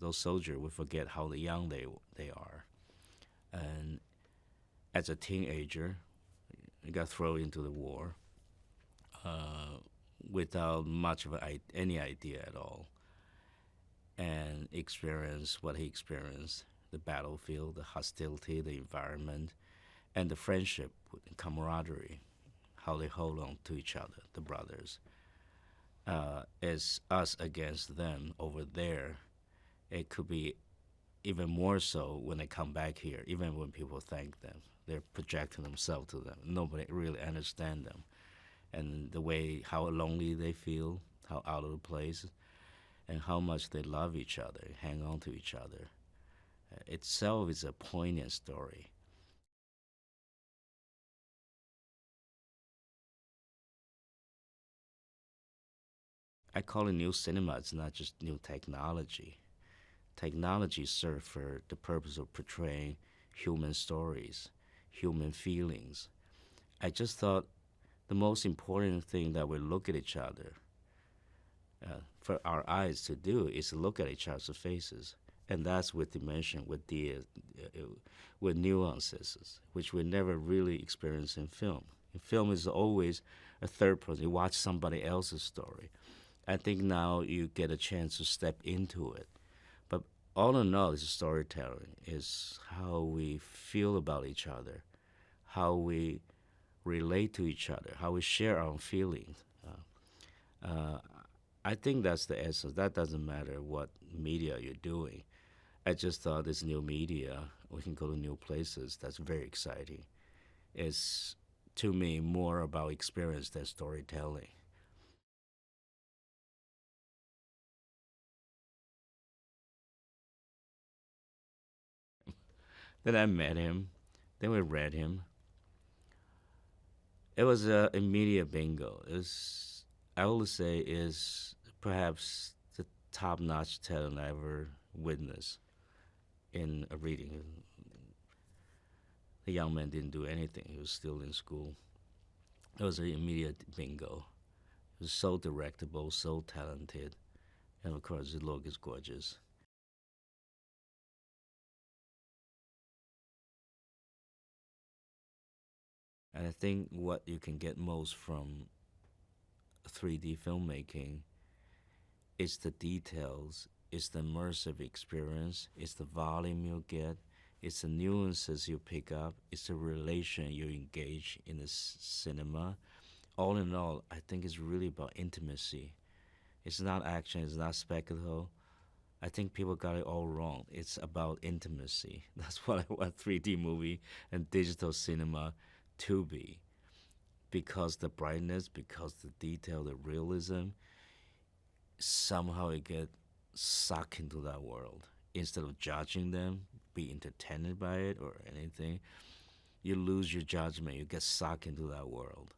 Those soldiers will forget how young they are, and as a teenager, you got thrown into the war uh, without much of any idea at all, and experience what he experienced: the battlefield, the hostility, the environment, and the friendship, camaraderie, how they hold on to each other, the brothers. As us against them over there, it could be even more so when they come back here, even when people thank them. They're projecting themselves to them. Nobody really understands them. And the way, how lonely they feel, how out of the place, and how much they love each other, hang on to each other. Itself is a poignant story. I call it new cinema. It's not just new technology. Technology serves for the purpose of portraying human stories, human feelings. I just thought the most important thing that we look at each other, for our eyes to do, is to look at each other's faces, and that's with dimension, with nuances, which we never really experience in film. In film is always a third person. You watch somebody else's story. I think now you get a chance to step into it. But all in all, is storytelling. Is how we feel about each other, how we relate to each other, how we share our feelings. Uh, I think that's the essence. That doesn't matter what media you're doing. I just thought this new media, we can go to new places. That's very exciting. It's, to me, more about experience than storytelling. Then I met him. Then we read him. It was a immediate bingo. I will say, is perhaps the top-notch talent I ever witnessed in a reading. The young man didn't do anything. He was still in school. It was an immediate bingo. He was so directable, so talented, and of course, his look is gorgeous. And I think what you can get most from 3D filmmaking is the details, it's the immersive experience, it's the volume you get, it's the nuances you pick up, it's the relation you engage in the cinema. All in all, I think it's really about intimacy. It's not action, it's not spectacle. I think people got it all wrong. It's about intimacy. That's what I want 3D movie and digital cinema to be. Because the brightness, because the detail, the realism, somehow you get sucked into that world. Instead of judging them, be entertained by it or anything, you lose your judgment. You get sucked into that world.